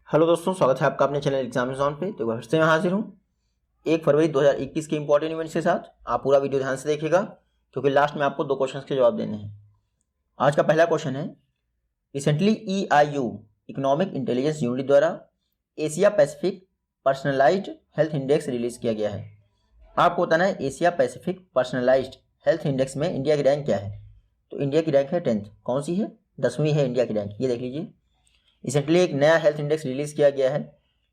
Hello दोस्तों, स्वागत है आपका अपने चैनल एग्जामिनेशन पे। तो फिर से मैं हाजिर हूँ 1 फरवरी 2021 के इंपॉर्टेंट इवेंट्स के साथ। आप पूरा वीडियो ध्यान से देखिएगा क्योंकि लास्ट में आपको 2 क्वेश्चंस के जवाब देने हैं। आज का पहला क्वेश्चन है, recently EIU economic intelligence unit द्वारा Asia Pacific personalised health index release किया गया है। आपको बताना है Asia Pacific personalised health index में इंडिया की रैंक क्या है। तो इंडिया की रैंक है 10th। कौन सी है? 10वीं है इंडिया की रैंक। ये देख लीजिए, रिसेंटली एक नया हेल्थ इंडेक्स रिलीज किया गया है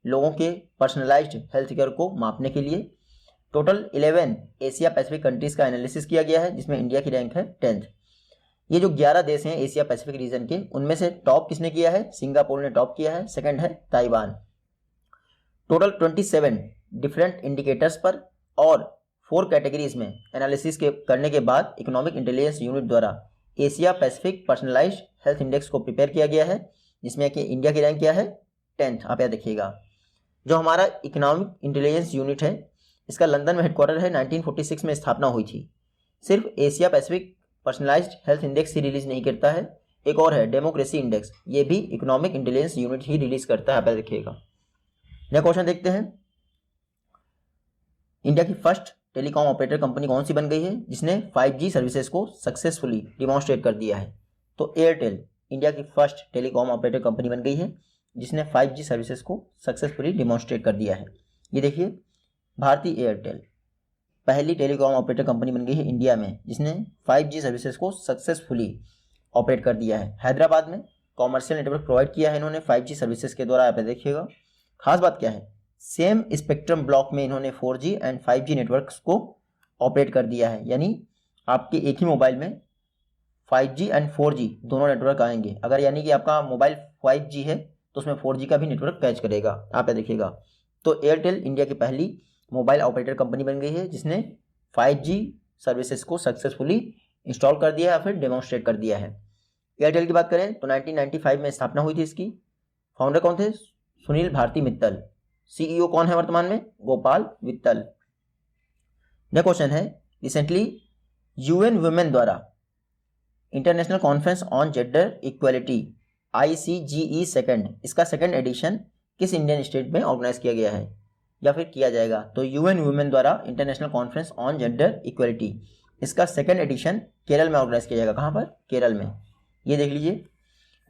लोगों के पर्सनलाइज्ड हेल्थ केयर को मापने के लिए। टोटल 11 एशिया पैसिफिक कंट्रीज का एनालिसिस किया गया है जिसमें इंडिया की रैंक है 10th। ये जो 11 देश हैं एशिया पैसिफिक रीजन के, उनमें से टॉप किसने किया है? सिंगापुर ने टॉप किया है, सेकंड है ताइवान। टोटल 27 डिफरेंट इंडिकेटर्स पर और 4 कैटेगरीज में एनालिसिस करने के बाद इकोनॉमिक इंटेलिजेंस यूनिट द्वारा Asia Pacific personalised health index को प्रिपेयर किया गया है जिसमें कि इंडिया की रैंक क्या है? 10th। आप यहाँ देखिएगा, जो हमारा इकोनॉमिक इंटेलिजेंस यूनिट है इसका लंदन में हेडक्वार्टर है। 1946 में स्थापना हुई थी। सिर्फ Asia Pacific personalised health index ही रिलीज नहीं करता है, एक और है डेमोक्रेसी इंडेक्स, ये भी इकोनॉमिक इंटेलिजेंस यूनिट ही रिलीज करता है। आप यहाँ देखिएगा। नेक्स्ट क्वेश्चन देखते हैं, इंडिया की फर्स्ट टेलीकॉम ऑपरेटर कंपनी कौन सी बन गई है जिसने 5G सर्विसेज को सक्सेसफुली डिमॉन्स्ट्रेट कर दिया है? तो एयरटेल इंडिया की फर्स्ट टेलीकॉम ऑपरेटर कंपनी बन गई है जिसने 5G सर्विसेज को सक्सेसफुली डिमॉन्स्ट्रेट कर दिया है। ये देखिए, भारतीय एयरटेल पहली टेलीकॉम ऑपरेटर कंपनी बन गई है इंडिया में जिसने 5G सर्विसेज को सक्सेसफुली ऑपरेट कर दिया है। हैदराबाद में कॉमर्शियल नेटवर्क प्रोवाइड किया है इन्होंने 5G सर्विसेज के द्वारा। आप देखिएगा, खास बात क्या है, सेम स्पेक्ट्रम ब्लॉक में इन्होंने 4G एंड 5G नेटवर्क्स को ऑपरेट कर दिया है। यानी आपके एक ही मोबाइल में 5G एंड 4G दोनों नेटवर्क आएंगे। अगर यानी कि आपका मोबाइल 5G है तो उसमें 4G का भी नेटवर्क कैच करेगा। आप देखिएगा, तो एयरटेल इंडिया की पहली मोबाइल ऑपरेटर कंपनी बन गई है जिसने 5G सर्विसेज को सक्सेसफुली इंस्टॉल कर दिया है या फिर डेमोन्स्ट्रेट कर दिया है। एयरटेल की बात करें तो 1995 में स्थापना हुई थी इसकी। फाउंडर कौन थे? सुनील भारती मित्तल। CEO कौन है वर्तमान में? गोपाल वित्तल। नेक्स्ट क्वेश्चन है, रिसेंटली UN वुमेन द्वारा international conference on gender equality ICGE second, इसका सेकंड एडिशन किस इंडियन स्टेट में ऑर्गेनाइज किया गया है या फिर किया जाएगा? तो UN वुमेन द्वारा international conference on gender equality, इसका सेकंड एडिशन केरल में ऑर्गेनाइज किया जाएगा। कहाँ पर? केरल में। ये देख लीजिए,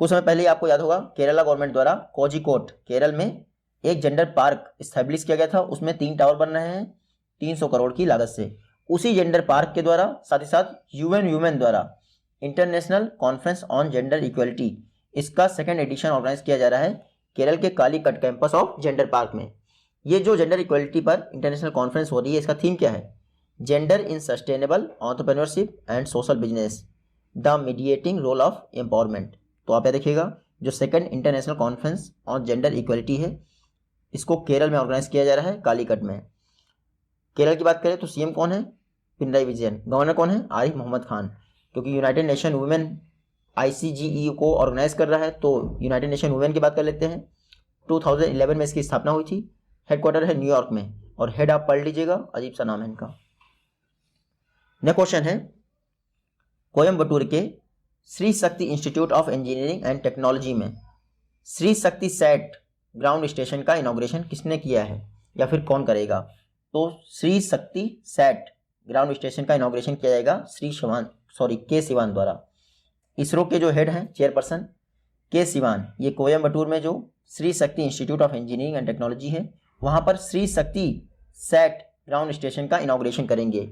कुछ समय पहले आपको याद होगा केरला गवर्नमेंट द्वारा कोझिकोड केरल में एक जेंडर पार्क स्टैब्लिश किया गया था। उसमें 3 टावर बन रहे हैं 300 करोड़ की लागत से। उसी जेंडर पार्क के द्वारा साथ ही साथ UN वुमेन द्वारा international conference on gender equality, इसका सेकंड एडिशन ऑर्गेनाइज किया जा रहा है केरल के कालीकट कैंपस ऑफ जेंडर पार्क में। ये जो जेंडर इक्वालिटी पर इंटरनेशनल कॉन्फ्रेंस हो रही है, इसका थीम क्या है? Gender in sustainable entrepreneurship and social business, the mediating role of empowerment. तो आप देखिएगा, जो second international conference on gender equality है इसको केरल में ऑर्गेनाइज किया जा रहा है कालीकट में। केरल की बात करें तो CM कौन है? पिनराई विजयन। गवर्नर कौन है? आरिफ मोहम्मद खान। क्योंकि यूनाइटेड नेशन वुमेन ICGE को ऑर्गेनाइज कर रहा है तो यूनाइटेड नेशन वुमेन की बात कर लेते हैं। 2011 में इसकी स्थापना हुई थी। हेडक्वार्टर है न्यूयॉर्क में और हेड आप पढ़ लीजिएगा, अजीब सा नाम है इनका। नेक्स्ट क्वेश्चन है, कोयम्बटूर के Shri Shakti institute of engineering and technology में Shri Shakti set ground station का इनॉग्रेशन किसने किया है या फिर कौन करेगा? तो Shri Shakti set ground station का इनॉग्रेशन किया जाएगा के सिवान द्वारा। इसरो के जो हेड हैं चेयरपर्सन के सिवान, ये कोयम्बटूर में जो Shri Shakti institute of engineering and technology है वहाँ पर Shri Shakti set ground station का इनॉग्रेशन करेंगे।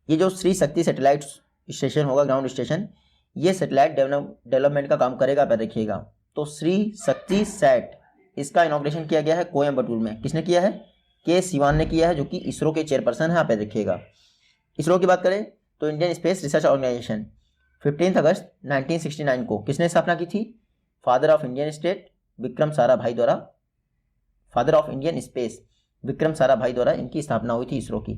ये जो श्री शक्ति सैटेलाइट स्टेशन होगा ग्राउंड स्टेशन, ये सैटेलाइट डेवलपमेंट का काम करेगा। आप देखिएगा, तो श्री शक्ति सैट इसका इनॉग्रेशन किया गया है कोयम्बटूर में। किसने किया है? के सिवान ने किया है, जो कि इसरो के चेयरपर्सन है। आप देखिएगा, इसरो की बात करें तो इंडियन स्पेस रिसर्च ऑर्गेनाइजेशन 15 अगस्त 1969 को किसने स्थापना की थी? Father of Indian state Vikram Sarabhai द्वारा, father of Indian space Vikram Sarabhai द्वारा इनकी स्थापना हुई थी इसरो की।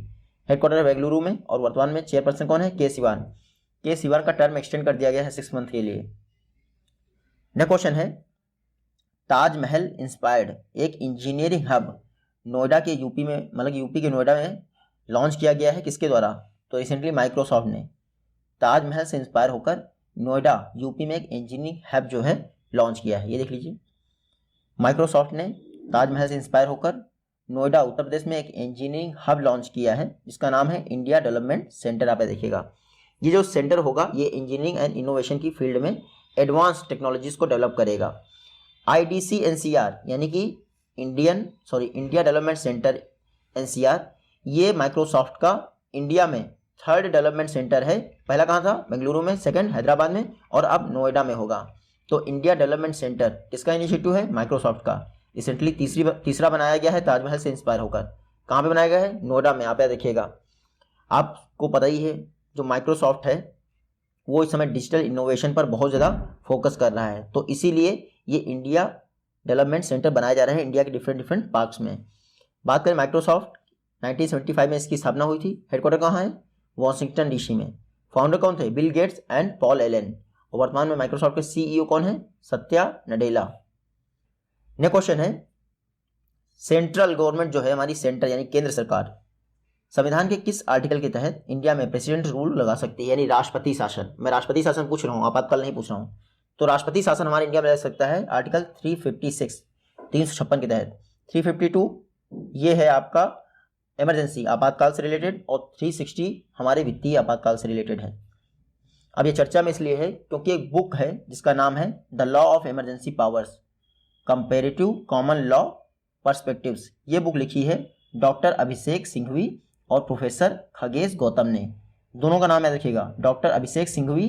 हेडक्वार्टर बेंगलुरु में और वर्तमान में चेयरपर्सन कौन है? के सिवान। के सिवान का टर्म एक्सटेंड कर दिया गया है 6 मंथ के लिए। नेक्स्ट क्वेश्चन है, ताजमहल इंस्पायर्ड एक इंजीनियरिंग हब नोएडा के यूपी में, मतलब यूपी के नोएडा में लॉन्च किया गया है। किसके द्वारा? तो रिसेंटली माइक्रोसॉफ्ट ने ताजमहल से इंस्पायर होकर नोएडा यूपी में एक इंजीनियरिंग हब जो है लॉन्च किया है। ये देख लीजिए, माइक्रोसॉफ्ट ने ताजमहल से इंस्पायर होकर नोएडा उत्तर प्रदेश में एक इंजीनियरिंग हब लॉन्च किया है जिसका नाम है इंडिया डेवलपमेंट सेंटर। आप देखिएगा ये जो सेंटर होगा ये इंजीनियरिंग एंड इनोवेशन की फील्ड में एडवांस टेक्नोलॉजीज को डेवलप करेगा। IDC-NCR यानी कि इंडिया डेवलपमेंट सेंटर NCR, ये माइक्रोसॉफ्ट का इंडिया में 3rd डेवलपमेंट सेंटर है। पहला कहाँ था? बेंगलुरु में, 2nd हैदराबाद में, और अब नोएडा में होगा। तो इंडिया डेवलपमेंट सेंटर किसका इनिशिएटिव है? माइक्रोसॉफ्ट का। रिसेंटली तीसरा बनाया गया है ताजमहल से इंस्पायर होकर। कहाँ पे बनाया गया है? नोएडा में। आप देखिएगा, आपको पता ही है जो माइक्रोसॉफ्ट है वो इस समय डिजिटल इनोवेशन पर बहुत ज़्यादा फोकस कर रहा है, तो इसीलिए ये इंडिया डेवलपमेंट सेंटर बनाए जा रहे हैं इंडिया के डिफरेंट पार्ट्स में। बात करें माइक्रोसॉफ्ट, 1975 में इसकी स्थापना हुई थी। हेडक्वार्टर कहाँ है? वॉशिंगटन DC में। फाउंडर कौन थे? Bill Gates and Paul Allen. और वर्तमान में माइक्रोसॉफ्ट के CEO कौन है? सत्या नडेला। नेक्स्ट क्वेश्चन है, सेंट्रल गवर्नमेंट जो है हमारी, सेंटर यानी केंद्र सरकार, संविधान के किस आर्टिकल के तहत इंडिया में प्रेसिडेंट रूल लगा सकती है, यानी राष्ट्रपति शासन? मैं राष्ट्रपति शासन पूछ रहा हूँ, आपातकाल नहीं पूछ रहा हूँ। तो राष्ट्रपति शासन हमारे इंडिया में लग सकता है आर्टिकल 356 के तहत। 352 ये है आपका इमरजेंसी आपातकाल से रिलेटेड, और 360 हमारे वित्तीय आपातकाल से रिलेटेड है। अब ये चर्चा में इसलिए है क्योंकि एक बुक है जिसका नाम है the law of emergency powers, comparative common law perspectives. ये बुक लिखी है डॉक्टर अभिषेक सिंघवी और प्रोफेसर खगेश गौतम ने। दोनों का नाम याद रखिएगा, डॉक्टर अभिषेक सिंघवी,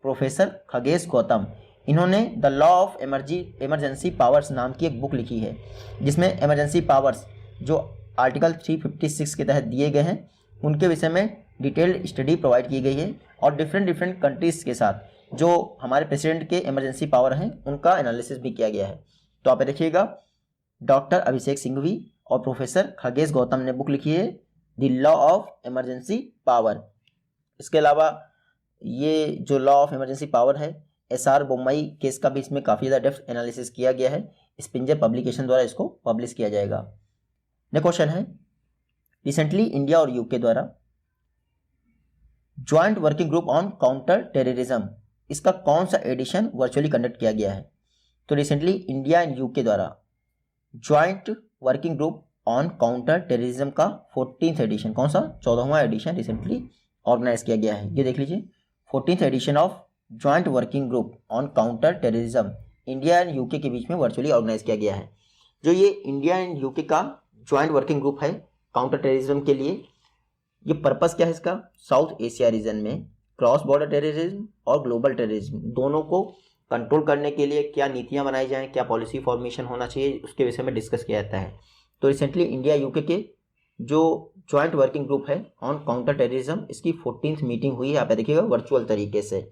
प्रोफेसर खगेश गौतम। इन्होंने the law of emergency powers नाम की एक बुक लिखी है जिसमें इमरजेंसी पावर्स जो आर्टिकल 356 के तहत दिए गए हैं उनके विषय में डिटेल्ड स्टडी प्रोवाइड की गई है, और डिफरेंट कंट्रीज़ के साथ जो हमारे प्रेसिडेंट के इमरजेंसी पावर हैं उनका एनालिसिस भी किया गया है। तो आप देखिएगा, डॉक्टर अभिषेक सिंघवी और प्रोफेसर खगेश गौतम ने बुक लिखी है the law of emergency power. इसके अलावा ये जो लॉ ऑफ इमरजेंसी पावर है, SR बोम्मई केस का भी इसमें काफ़ी ज़्यादा डेप्थ एनालिसिस किया गया है। स्पिंजर पब्लिकेशन द्वारा इसको पब्लिश किया जाएगा। नेक्स्ट क्वेश्चन है, रिसेंटली इंडिया और UK द्वारा joint working group on counter terrorism, इसका कौन सा एडिशन वर्चुअली कंडक्ट किया गया है? तो रिसेंटली इंडिया एंड UK द्वारा joint working group on counter terrorism का 14th एडिशन, कौन सा? 14वां एडिशन रिसेंटली ऑर्गेनाइज किया गया है। ये देख लीजिए, 14th edition of joint working group on counter terrorism India and UK के बीच में वर्चुअली ऑर्गेनाइज किया गया है। जो ये इंडिया एंड UK का ज्वाइंट वर्किंग ग्रुप है काउंटर टेररिज्म के लिए, ये पर्पस क्या है इसका? साउथ एशिया रीजन में क्रॉस बॉर्डर टेररिज्म और ग्लोबल टेररिज्म दोनों को कंट्रोल करने के लिए क्या नीतियां बनाई जाएं, क्या पॉलिसी फॉर्मेशन होना चाहिए, उसके विषय में डिस्कस किया जाता है। तो रिसेंटली इंडिया UK के जो ज्वाइंट वर्किंग ग्रुप है ऑन काउंटर टेररिज्म, इसकी 14th मीटिंग हुई है। आप देखिएगा वर्चुअल तरीके से।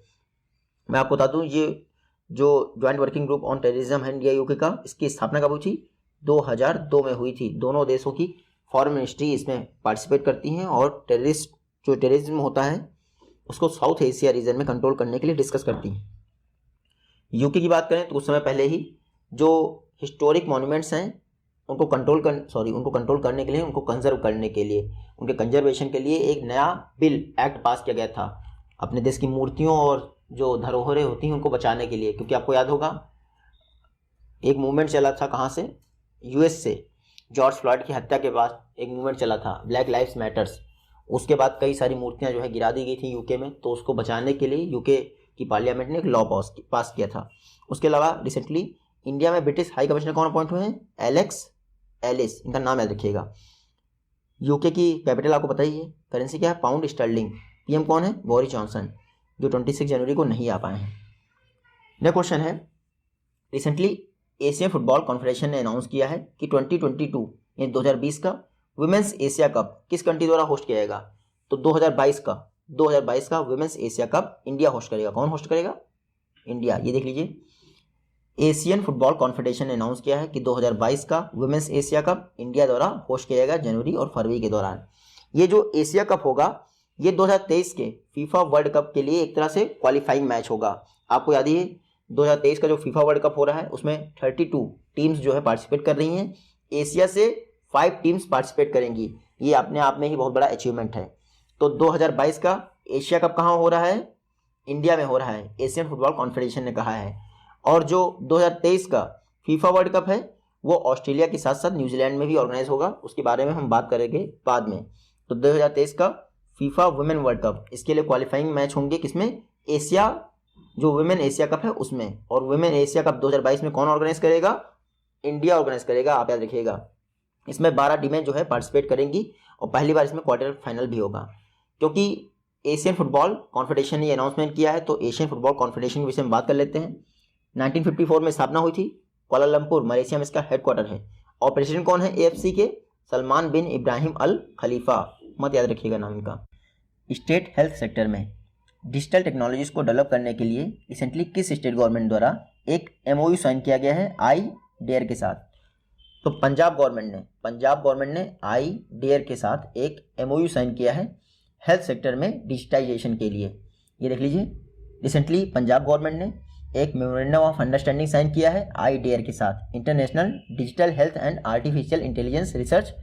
मैं आपको बता दूं, ये जो joint working group on terrorism है इंडिया UK का, इसकी स्थापना कब हुई थी? 2002 में हुई थी। दोनों देशों की फॉरेन मिनिस्ट्री इसमें पार्टिसिपेट करती हैं और टेररिज्म होता है उसको साउथ एशिया रीजन में कंट्रोल करने के लिए डिस्कस करती हैं। UK की बात करें तो उस समय पहले ही जो हिस्टोरिक मॉन्यूमेंट्स हैं उनको कंट्रोल करने के लिए, उनको कंजर्व करने के लिए, उनके कंजर्वेशन के लिए एक नया बिल एक्ट पास किया गया था अपने देश की मूर्तियों और जो धरोहरें होती हैं उनको बचाने के लिए। क्योंकि आपको याद होगा एक मूवमेंट चला था, कहाँ से? US से। जॉर्ज फ्लॉयड की हत्या के बाद एक मूवमेंट चला था ब्लैक लाइव्स मैटर्स। उसके बाद कई सारी मूर्तियां जो है गिरा दी गई थी UK में, तो उसको बचाने के लिए UK की पार्लियामेंट ने एक लॉ पास किया था। उसके अलावा रिसेंटली इंडिया में ब्रिटिश हाई कमिश्नर कौन अपॉइंट हुए हैं? एलेक्स एलिस, इनका नाम याद रखिएगा। UK की कैपिटल आपको पता ही है, करेंसी क्या है? Pound sterling. PM कौन है? बोरिस जॉनसन, जो 26 जनवरी को नहीं आ पाए हैं। नेक्स्ट क्वेश्चन है, रिसेंटली एशियन फुटबॉल कॉन्फेडरेशन ने अनाउंस किया है कि 2022 यानी 2020 का वुमेन्स एशिया कप किस कंट्री द्वारा होस्ट किया जाएगा? तो 2022 का women's Asia Cup India host करेगा। कौन होस्ट करेगा? इंडिया। ये देख लीजिए, एशियन फुटबॉल कॉन्फेडरेशन ने अनाउंस किया है कि 2022 का वुमेन्स एशिया कप इंडिया द्वारा होस्ट किया जाएगा जनवरी और फरवरी के दौरान। ये जो एशिया कप होगा ये 2023 के फीफा वर्ल्ड कप के लिए एक तरह से क्वालिफाइंग मैच होगा। आपको याद ही है 2023 का जो फीफा वर्ल्ड कप हो रहा है उसमें 32 टीम्स जो है पार्टिसिपेट कर रही हैं। एशिया से 5 टीम्स पार्टिसिपेट करेंगी। ये अपने आप में ही बहुत बड़ा अचीवमेंट है। तो 2022 का एशिया कप कहाँ हो रहा है? इंडिया में हो रहा है, एशियन फुटबॉल कॉन्फेडरेशन ने कहा है। और जो 2023 का फीफा वर्ल्ड कप है वो ऑस्ट्रेलिया के साथ साथ न्यूजीलैंड में भी ऑर्गेनाइज होगा, उसके बारे में हम बात करेंगे बाद में। तो 2023 का फीफा वुमेन वर्ल्ड कप, इसके लिए क्वालिफाइंग मैच होंगे किसमें, एशिया, जो वुमेन एशिया कप है उसमें। और वुमेन एशिया कप 2022 में कौन ऑर्गेनाइज करेगा, इंडिया ऑर्गेनाइज करेगा, आप याद रखिएगा। इसमें 12 टीमें जो है पार्टिसिपेट करेंगी और पहली बार इसमें क्वार्टर फाइनल भी होगा। क्योंकि एशियन फुटबॉल कॉन्फेडरेशन ने अनाउंसमेंट किया है, तो एशियन फुटबॉल कॉन्फेडरेशन के विषय में बात कर लेते हैं। 1954 में स्थापना हुई थी, कोलालमपुर मलेशिया में इसका हेडक्वार्टर है। और प्रेसिडेंट कौन है एएफसी के, सलमान बिन इब्राहिम अल खलीफा, मत याद रखिएगा नाम इनका। स्टेट हेल्थ सेक्टर में डिजिटल टेक्नोलॉजीज को डेवलप करने के लिए रिसेंटली किस स्टेट गवर्नमेंट द्वारा एक एमओयू साइन किया गया है, आई डेयर के साथ। तो पंजाब गवर्नमेंट ने आई डेयर के साथ एक एमओयू साइन किया है हेल्थ सेक्टर में डिजिटाइजेशन के लिए। ये देख लीजिए, रिसेंटली पंजाब गवर्नमेंट ने एक मेमोरेंडम ऑफ अंडरस्टैंडिंग साइन किया है आई डेयर के साथ, international digital health and artificial intelligence research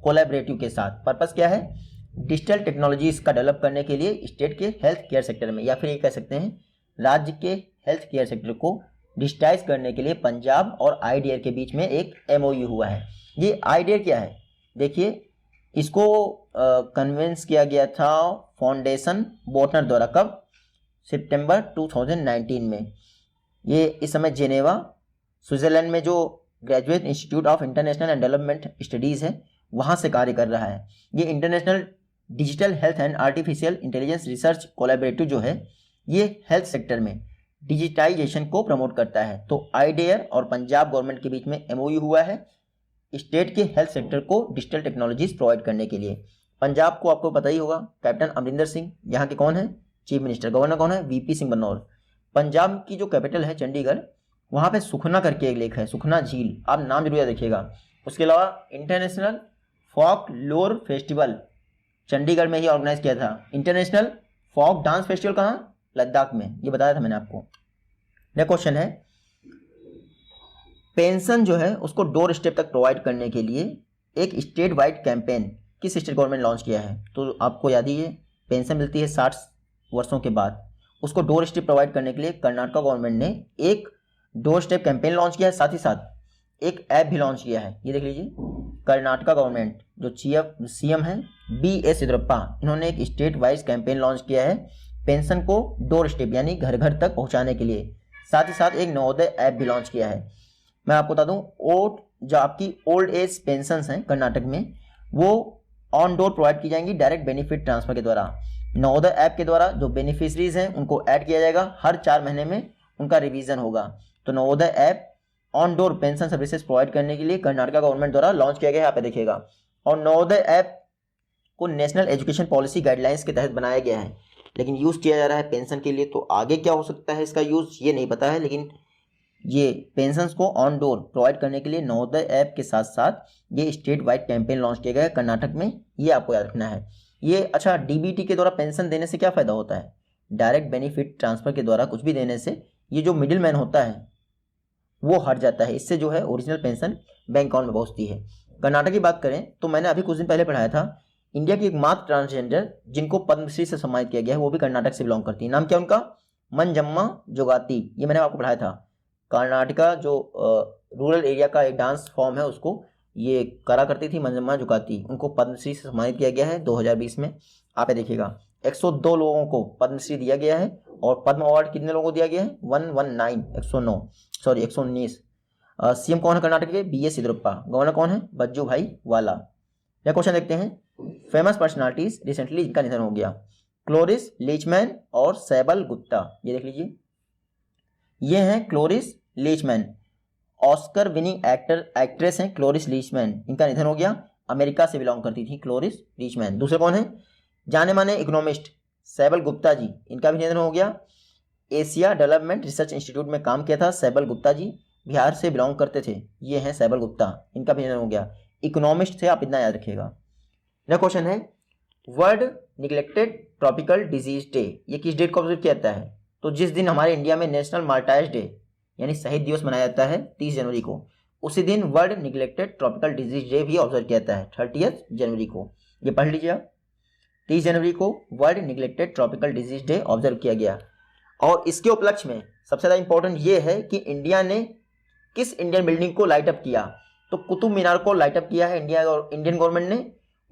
collaborative के साथ। पर्पस क्या है, डिजिटल टेक्नोलॉजीज का डेवलप करने के लिए स्टेट के हेल्थ केयर सेक्टर में, या फिर ये कह सकते हैं राज्य के हेल्थ केयर सेक्टर को डिजिटाइज करने के लिए पंजाब और आई डेयर के बीच में एक एमओयू हुआ है। ये आई डेयर क्या है, देखिए इसको कन्विंस किया गया था फाउंडेशन बोटनर द्वारा, कब, सितंबर 2019 में। ये इस समय जेनेवा स्विट्जरलैंड में जो graduate institute of international and development studies है वहाँ से कार्य कर रहा है। ये international digital health and artificial intelligence research collaborative जो है, ये हेल्थ सेक्टर में डिजिटाइजेशन को प्रमोट करता है। तो आईडेयर और पंजाब गवर्नमेंट के बीच में एमओयू हुआ है स्टेट के हेल्थ सेक्टर को डिजिटल टेक्नोलॉजीज प्रोवाइड करने के लिए। पंजाब को आपको पता ही होगा, कैप्टन अमरिंदर सिंह यहाँ के कौन है, चीफ मिनिस्टर। गवर्नर कौन है, वीपी सिंह बदनौर। पंजाब की जो कैपिटल है चंडीगढ़, वहाँ पे सुखना करके एक लेक है, सुखना झील, आप नाम जरूर याद रखिएगा। उसके अलावा इंटरनेशनल फोक लोर फेस्टिवल चंडीगढ़ में ही ऑर्गेनाइज किया था। इंटरनेशनल फोक डांस फेस्टिवल कहाँ, लद्दाख में, ये बताया था मैंने आपको। नेक्स्ट क्वेश्चन है, पेंशन जो है उसको डोर स्टेप तक प्रोवाइड करने के लिए एक स्टेट वाइड कैंपेन किस स्टेट गवर्नमेंट लॉन्च किया है। तो आपको याद ही है, पेंशन मिलती है 60 वर्षों के बाद, उसको डोर स्टेप प्रोवाइड करने के लिए कर्नाटक गवर्नमेंट ने एक डोर स्टेप कैंपेन लॉन्च किया है, साथ ही साथ एक ऐप भी लॉन्च किया है। ये देख लीजिए, कर्नाटका गवर्नमेंट जो सीएम है BS येदियुरप्पा, इन्होंने एक स्टेट वाइज कैंपेन लॉन्च किया है पेंशन को डोर स्टेप यानी घर घर तक पहुंचाने के लिए। साथ ही साथ एक नवोदय ऐप भी लॉन्च किया है। मैं आपको बता दूं, जो आपकी ओल्ड एज पेंशन हैं कर्नाटक में, वो ऑन डोर प्रोवाइड की जाएंगी डायरेक्ट बेनिफिट ट्रांसफर के द्वारा। नवोदय ऐप के द्वारा जो बेनिफिशरीज हैं उनको ऐड किया जाएगा, हर 4 महीने में उनका रिवीजन होगा। तो Navodaya app on door pension services provide करने के लिए कर्नाटक गवर्नमेंट द्वारा लॉन्च किया गया है, आप देखिएगा। और नवोदय ऐप को नेशनल एजुकेशन पॉलिसी गाइडलाइंस के तहत बनाया गया है, लेकिन यूज़ किया जा रहा है पेंशन के लिए। तो आगे क्या हो सकता है इसका यूज़, ये नहीं पता है, लेकिन ये पेंशन्स को ऑन डोर प्रोवाइड करने के लिए नवोदय ऐप के साथ साथ ये स्टेट वाइड कैंपेन लॉन्च किया गया है कर्नाटक में, ये आपको याद रखना है। ये अच्छा, डीबीटी के द्वारा पेंशन देने से क्या फ़ायदा होता है, डायरेक्ट बेनिफिट ट्रांसफ़र के द्वारा कुछ भी देने से ये जो मिडिल मैन होता है वो हट जाता है, इससे जो है ओरिजिनल पेंशन बैंक अकाउंट में पहुँचती है। कर्नाटक की बात करें तो मैंने अभी कुछ दिन पहले पढ़ाया था, इंडिया की एकमात्र ट्रांसजेंडर जिनको पद्मश्री से सम्मानित किया गया है वो भी कर्नाटक से बिलोंग करती है। नाम क्या उनका, मंजम्मा जोगाती, ये मैंने आपको पढ़ाया था। कर्नाटका जो रूरल एरिया का एक डांस फॉर्म है उसको ये करा करती थी मंजम्मा जोगाती, उनको पद्मश्री से सम्मानित किया गया है 2020 में। आप ये देखिएगा 102 लोगों को पद्मश्री दिया गया है और पद्म अवार्ड कितने लोगों को दिया गया है, 119। सीएम कौन है कर्नाटक के, BS येदियुरप्पा। गवर्नर कौन है, बज्जू भाई वाला। यह क्वेश्चन देखते हैं, फेमस पर्सनालिटीज रिसेंटली इनका निधन हो गया, क्लोरिस लीचमैन और सैबल गुप्ता। ये देख लीजिए, ये हैं क्लोरिस लीचमैन, ऑस्कर विनिंग एक्ट्रेस हैं क्लोरिस लीचमैन, इनका निधन हो गया, अमेरिका से बिलोंग करती थी क्लोरिस लीचमैन। दूसरे कौन है, जाने माने इकोनॉमिस्ट सैबल गुप्ता जी, इनका भी निधन हो गया। एशिया डेवलपमेंट रिसर्च इंस्टीट्यूट में काम किया था सैबल गुप्ता जी, बिहार से बिलोंग करते थे, ये हैं सैबल गुप्ता, इनका भी निधन हो गया। इकोनॉमिस्ट थे, आप इतना याद रखिएगा। नेक्स्ट क्वेश्चन है, world neglected tropical disease day, ये किस डेट को ऑब्जर्व किया जाता है। तो जिस दिन हमारे इंडिया में नेशनल मार्टायर्स डे यानी शहीद दिवस मनाया जाता है 30 जनवरी को, उसी दिन world neglected tropical disease day भी ऑब्जर्व किया जाता है 30 जनवरी को। ये पढ़ लीजिए आप, 30 जनवरी को world neglected tropical disease day observe किया गया। और इसके उपलक्ष्य में सबसे ज़्यादा इंपॉर्टेंट ये है कि इंडिया ने किस इंडियन बिल्डिंग को लाइट अप किया, तो कुतुब मीनार को लाइट अप किया है इंडियन गवर्नमेंट ने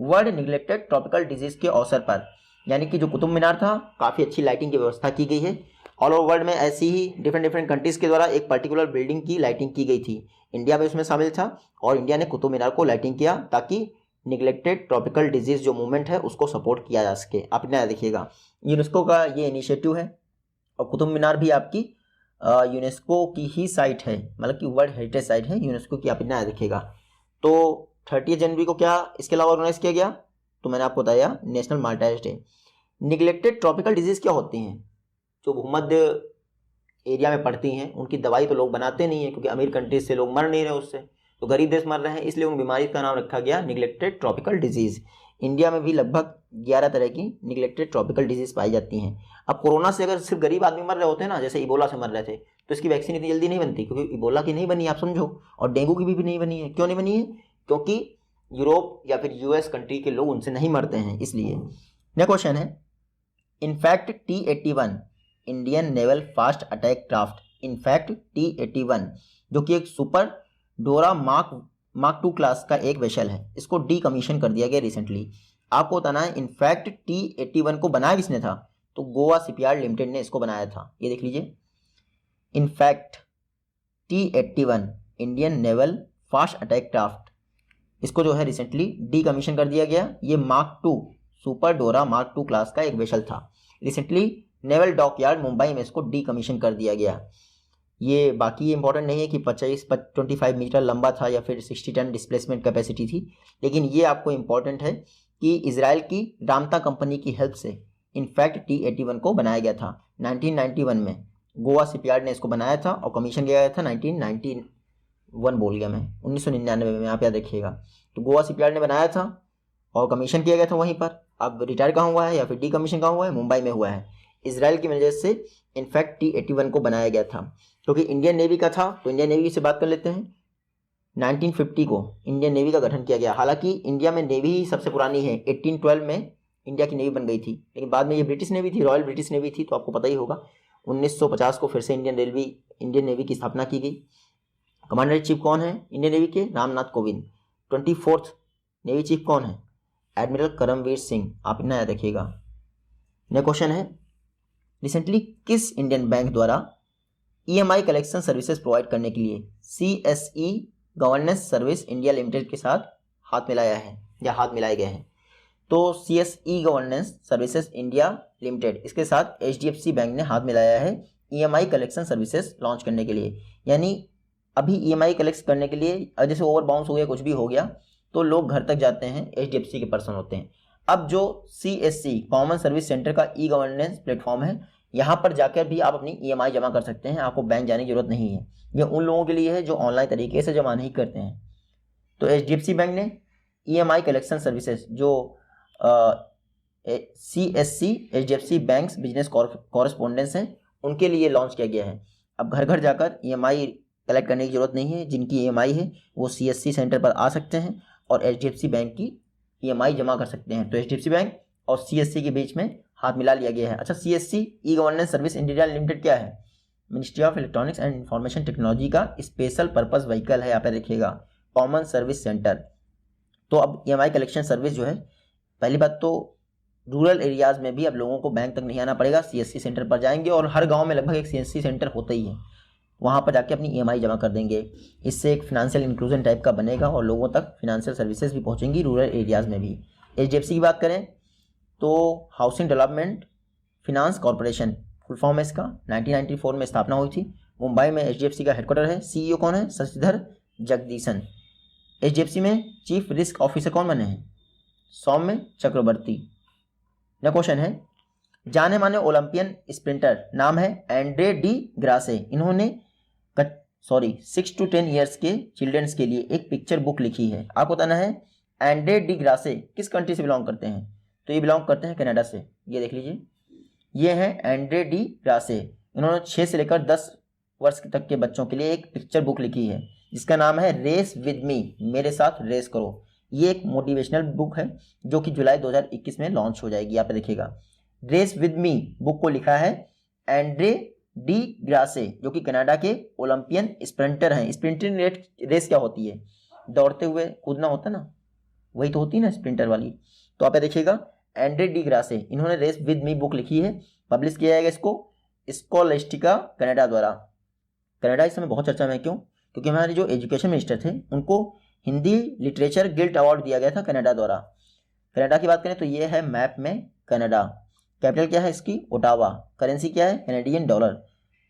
वर्ल्ड निग्लेक्टेड ट्रॉपिकल डिजीज के अवसर पर। यानी कि जो कुतुब मीनार था काफ़ी अच्छी लाइटिंग की व्यवस्था की गई है। ऑल ओवर वर्ल्ड में ऐसी ही डिफरेंट कंट्रीज़ के द्वारा एक पर्टिकुलर बिल्डिंग की लाइटिंग की गई थी, इंडिया में उसमें शामिल था और इंडिया ने कुतुब मीनार को लाइटिंग किया ताकि निग्लेक्टेड ट्रॉपिकल डिजीज़ जो मूवमेंट है उसको सपोर्ट किया जा सके। आप इतना देखिएगा, यूनेस्को का ये इनिशिएटिव है और कुतुब मीनार भी आपकी यूनेस्को की ही साइट है, मतलब कि वर्ल्ड हेरिटेज साइट है यूनेस्को की। आप इतना देखिएगा। तो 30 जनवरी को क्या इसके अलावा ऑर्गेनाइज किया गया, तो मैंने आपको बताया national Maltese day. Neglected tropical diseases क्या होती हैं, जो भूमध्य एरिया में पड़ती हैं, उनकी दवाई तो लोग बनाते नहीं हैं क्योंकि अमीर कंट्रीज से लोग मर नहीं रहे उससे, तो गरीब देश मर रहे हैं, इसलिए उन बीमारी का नाम रखा गया निग्लेक्टेड ट्रॉपिकल डिजीज़। इंडिया में भी लगभग 11 तरह की निग्लेक्टेड ट्रॉपिकल डिजीज़ पाई जाती हैं। अब कोरोना से अगर सिर्फ गरीब आदमी मर रहे होते हैं ना, जैसे इबोला से मर रहे थे, तो इसकी वैक्सीन इतनी जल्दी नहीं बनती क्योंकि इबोला की नहीं बनी, आप समझो, और डेंगू की भी नहीं बनी है। क्यों नहीं बनी है? क्योंकि यूरोप या फिर यूएस कंट्री के लोग उनसे नहीं मरते हैं, इसलिए। नेक्स्ट क्वेश्चन है, in fact T-81 Indian naval fast attack craft, in fact T-81 जो कि एक सुपर डोरा मार्क 2 क्लास का एक वेसल है, इसको डीकमीशन कर दिया गया रिसेंटली। आपको बताना है इनफैक्ट T-81 को बनाया किसने था, तो गोवा शिपयार्ड लिमिटेड ने इसको बनाया था। ये देख लीजिए, in fact T-81 Indian naval fast attack craft, इसको जो है रिसेंटली डीकमीशन कर दिया गया। ये मार्क 2 सुपर डोरा मार्क 2 क्लास का एक वेसल था, रिसेंटली नेवल डॉकयार्ड मुंबई में इसको डीकमीशन कर दिया गया। ये बाकी इंपॉर्टेंट नहीं है कि 25 मीटर लंबा था या फिर 60 टन डिस्प्लेसमेंट कैपेसिटी थी, लेकिन ये आपको इंपॉर्टेंट है कि इजराइल की रामता कंपनी की हेल्प से इनफैक्ट T-81 को बनाया गया था 1991 में। गोवा शिपयार्ड ने इसको बनाया था और कमीशन किया गया था 1991 बोल गया मैं, 1999 में, आप याद रखिएगा। तो गोवा शिपयार्ड ने बनाया था और कमीशन किया गया था वहीं पर। अब रिटायर कहाँ हुआ है या फिर डीकमीशन कहाँ हुआ है, मुंबई में हुआ है। इजराइल की वजह से इनफैक्ट T-81 को बनाया गया था क्योंकि इंडियन नेवी का था, तो इंडियन नेवी से बात कर लेते हैं। 1950 को इंडियन नेवी का गठन किया गया। हालांकि इंडिया में नेवी ही सबसे पुरानी है, 1812 में इंडिया की नेवी बन गई थी, लेकिन बाद में ये ब्रिटिश नेवी थी, रॉयल ब्रिटिश नेवी थी, तो आपको पता ही होगा। 1950 को फिर से इंडियन नेवी की स्थापना की गई। कमांडर इन चीफ कौन है इंडियन नेवी के? Ramnath Kovind. 24th navy chief कौन है? एडमिरल करमवीर सिंह। आप इतना याद रखिएगा। नेक्स्ट क्वेश्चन है, रिसेंटली किस इंडियन बैंक द्वारा EMI कलेक्शन सर्विसेज प्रोवाइड करने के लिए CSE governance service India limited के साथ हाथ मिलाया है या हाथ मिलाए गए हैं? तो CSE governance services India limited, इसके साथ HDFC बैंक ने हाथ मिलाया है EMI कलेक्शन सर्विसेज लॉन्च करने के लिए। यानी अभी EMI कलेक्ट करने के लिए जैसे ओवर बाउंस हो गया, कुछ भी हो गया, तो लोग घर तक जाते हैं, HDFC के पर्सन होते हैं। अब जो CSC कॉमन सर्विस सेंटर का ई गवर्नेंस प्लेटफॉर्म है, यहाँ पर जाकर भी आप अपनी EMI जमा कर सकते हैं, आपको बैंक जाने की जरूरत नहीं है। ये उन लोगों के लिए है जो ऑनलाइन तरीके से जमा नहीं करते हैं। तो HDFC बैंक ने EMI कलेक्शन सर्विसेज जो CSC HDFC banks business correspondence हैं, उनके लिए लॉन्च किया गया है। अब घर घर जाकर EMI कलेक्ट करने की जरूरत नहीं है। जिनकी EMI है वो CSC सेंटर पर आ सकते हैं और HDFC बैंक की EMI जमा कर सकते हैं। तो HDFC बैंक और CSC के बीच में हाथ मिला लिया गया है। अच्छा, CSC e governance service India limited क्या है? Ministry of electronics and information technology का स्पेशल पर्पस व्हीकल है। यहाँ पे देखिएगा, कॉमन सर्विस सेंटर। तो अब EMI कलेक्शन सर्विस जो है, पहली बात तो रूरल एरियाज़ में भी अब लोगों को बैंक तक नहीं आना पड़ेगा, CSC सेंटर पर जाएंगे और हर गाँव में लगभग एक CSC सेंटर होता ही है, वहाँ पर जाके अपनी EMI जमा कर देंगे। इससे एक फिनेंशियल इंक्लूजन टाइप का बनेगा और लोगों तक फिनेंशियल सर्विसेज भी पहुँचेंगी रूरल एरियाज़ में भी। HDFC की बात करें तो housing development finance corporation, full form है इसका, 1994 में स्थापना हुई थी। मुंबई में HDFC का हेडक्वार्टर है। CEO कौन है? शशिधर जगदीशन। HDFC में चीफ रिस्क ऑफिसर कौन बने हैं? सौम्य चक्रवर्ती। नेक्स्ट क्वेश्चन है, जाने माने ओलंपियन स्प्रिंटर नाम है एंड्रे डी ग्रासे। इन्होंने 6 to 10 ईयर्स के चिल्ड्रंस के लिए एक पिक्चर बुक लिखी है। आपको बताना है एंड्रे डी ग्रासे किस कंट्री से बिलोंग करते हैं? तो ये बिलोंग करते हैं कनाडा से। ये देख लीजिए, ये है एंड्रे डी ग्रासे। इन्होंने 6 से लेकर 10 वर्ष तक के बच्चों के लिए एक पिक्चर बुक लिखी है जिसका नाम है रेस विद मी, मेरे साथ रेस करो। ये एक मोटिवेशनल बुक है जो कि जुलाई 2021 में लॉन्च हो जाएगी। यहाँ पे देखिएगा, रेस विद मी बुक को लिखा है एंड्रे डी ग्रासे, जो कि कनाडा के ओलंपियन स्प्रिंटर हैं। स्प्रिंटिंग रेस क्या होती है? दौड़ते हुए कूदना होता ना, वही तो होती है ना स्प्रिंटर वाली। तो आप देखिएगा एंड्रे डी ग्रासे, इन्होंने रेस विद मी बुक लिखी है, पब्लिश किया जाएगा इसको स्कोलेस्टिका कनाडा द्वारा। कनाडा इस समय बहुत चर्चा में, क्यों? क्योंकि हमारे जो एजुकेशन मिनिस्टर थे उनको हिंदी लिटरेचर गिल्ड अवार्ड दिया गया था कनाडा द्वारा। कनाडा की बात करें तो ये है मैप में कनाडा। कैपिटल क्या है इसकी? ओटावा। करेंसी क्या है? Canadian dollar.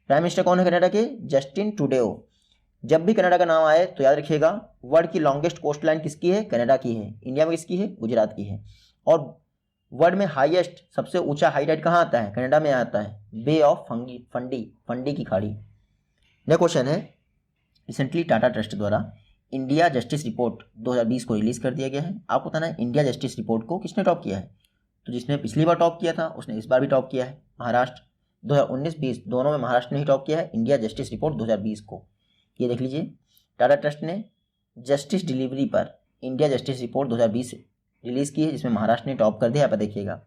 प्राइम मिनिस्टर कौन है कनाडा के? जस्टिन ट्रूडेओ। जब भी कनाडा का नाम आए तो याद रखिएगा वर्ल्ड की लॉन्गेस्ट कोस्ट लाइन किसकी है? कनाडा की है। इंडिया में किसकी है? गुजरात की है। और वर्ल्ड में हाईएस्ट सबसे ऊंचा हाई टाइड कहाँ आता है? कनाडा में आता है, बे ऑफ फंडी की खाड़ी। नेक्स्ट क्वेश्चन है, रिसेंटली टाटा ट्रस्ट द्वारा इंडिया जस्टिस रिपोर्ट 2020 को रिलीज कर दिया गया है। आपको बताना है इंडिया जस्टिस रिपोर्ट को किसने टॉप किया है? तो जिसने पिछली बार टॉप किया था उसने इस बार भी टॉप किया है, महाराष्ट्र। 2019-20 दोनों में महाराष्ट्र ने ही टॉप किया है इंडिया जस्टिस रिपोर्ट 2020 को। ये देख लीजिए, टाटा ट्रस्ट ने जस्टिस डिलीवरी पर इंडिया जस्टिस रिपोर्ट 2020 रिलीज की है, जिसमें महाराष्ट्र ने टॉप कर दिया, आप देखिएगा।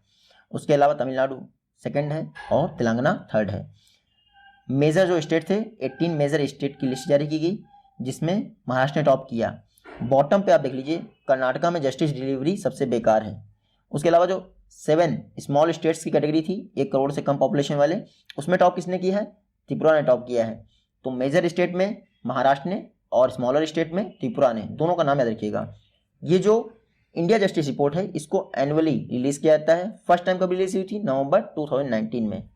उसके अलावा तमिलनाडु सेकंड है और तेलंगाना थर्ड है। मेजर जो स्टेट थे 18 मेजर स्टेट की लिस्ट जारी की गई, जिसमें महाराष्ट्र ने टॉप किया। बॉटम पे आप देख लीजिए कर्नाटका में जस्टिस डिलीवरी सबसे बेकार है। उसके अलावा जो 7 स्मॉल स्टेट्स की कैटेगरी थी 1 करोड़ से कम पॉपुलेशन वाले, उसमें टॉप किसने किया है? त्रिपुरा ने टॉप किया है। तो मेजर स्टेट में महाराष्ट्र ने और स्मॉलर स्टेट में त्रिपुरा ने, दोनों का नाम याद रखिएगा। ये जो इंडिया जस्टिस रिपोर्ट है इसको एनुअली रिलीज किया जाता है। फर्स्ट टाइम कब रिलीज हुई थी? नवंबर 2019 में,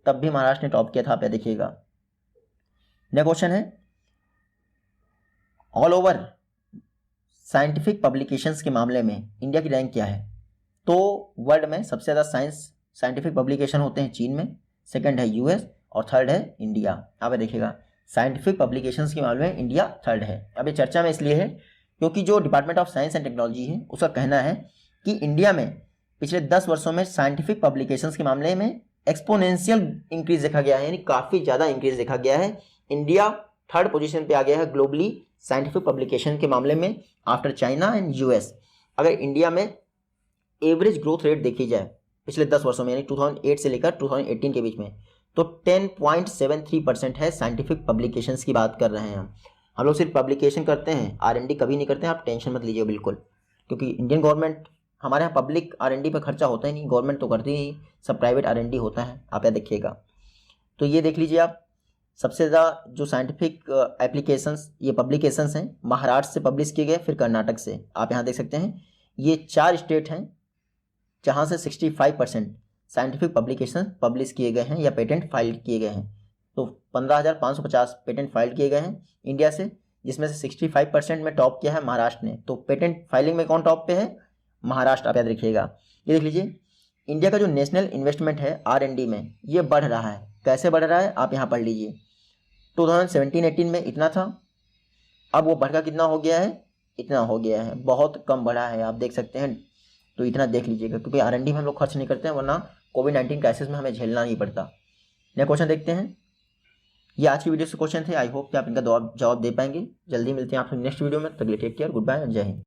तब भी महाराष्ट्र ने टॉप किया था, आप देखिएगा। नेक्स्ट क्वेश्चन है, ऑल ओवर साइंटिफिक पब्लिकेशंस के मामले में इंडिया की रैंक क्या है? तो वर्ल्ड में सबसे ज़्यादा साइंटिफिक पब्लिकेशन होते हैं चीन में, सेकंड है यूएस और थर्ड है इंडिया। आप देखिएगा साइंटिफिक पब्लिकेशंस के मामले में इंडिया थर्ड है। अब ये चर्चा में इसलिए है क्योंकि जो department of science and technology है उसका कहना है कि इंडिया में पिछले 10 वर्षों में साइंटिफिक पब्लिकेशंस के मामले में एक्सपोनेंशियल इंक्रीज देखा गया है, यानी काफ़ी ज़्यादा इंक्रीज देखा गया है। इंडिया थर्ड पोजीशन पे आ गया है ग्लोबली साइंटिफिक पब्लिकेशन के मामले में आफ्टर चाइना एंड यूएस। अगर इंडिया में एवरेज ग्रोथ रेट देखी जाए पिछले 10 वर्षों में, यानी 2008 से लेकर 2018 के बीच में, तो 10.73% है। साइंटिफिक पब्लिकेशंस की बात कर रहे हैं हम लोग सिर्फ पब्लिकेशन करते हैं, R&D कभी नहीं करते हैं, आप टेंशन मत लीजिए बिल्कुल, क्योंकि इंडियन गवर्नमेंट, हमारे यहाँ पब्लिक R&D पर खर्चा होता ही नहीं, गवर्नमेंट तो करती ही, सब प्राइवेट R&D होता है, आप यहाँ देखिएगा। तो ये देख लीजिए आप, सबसे ज़्यादा जो साइंटिफिक एप्लीकेशंस ये पब्लिकेशंस हैं महाराष्ट्र से पब्लिश किए गए, फिर कर्नाटक से, आप यहाँ देख सकते हैं। ये 4 स्टेट हैं जहाँ से 65% साइंटिफिक पब्लिकेशन पब्लिश किए गए हैं या पेटेंट फाइल किए गए हैं। तो 15,550 पेटेंट फाइल किए गए हैं इंडिया से, जिसमें से 65% में टॉप किया है महाराष्ट्र ने। तो पेटेंट फाइलिंग में कौन टॉप पे है? महाराष्ट्र, आप याद रखिएगा। ये देख लीजिए, इंडिया का जो नेशनल इन्वेस्टमेंट है R&D में, ये बढ़ रहा है। कैसे बढ़ रहा है आप यहाँ पढ़ लीजिए। 2017-18 में इतना था, अब वो बढ़कर कितना हो गया है? इतना हो गया है, बहुत कम बढ़ा है, आप देख सकते हैं। तो इतना देख लीजिएगा, क्योंकि R&D में हम लोग खर्च नहीं करते हैं, वरना कोविड-19 क्राइसिस में हमें झेलना नहीं पड़ता। नेक्स्ट क्वेश्चन देखते हैं। ये आज की वीडियो से क्वेश्चन थे, आई होप कि आप इनका जवाब दे पाएंगे। जल्दी मिलते हैं आपसे नेक्स्ट वीडियो में, तब तक टेक केयर, गुड बाय, जय हिंद।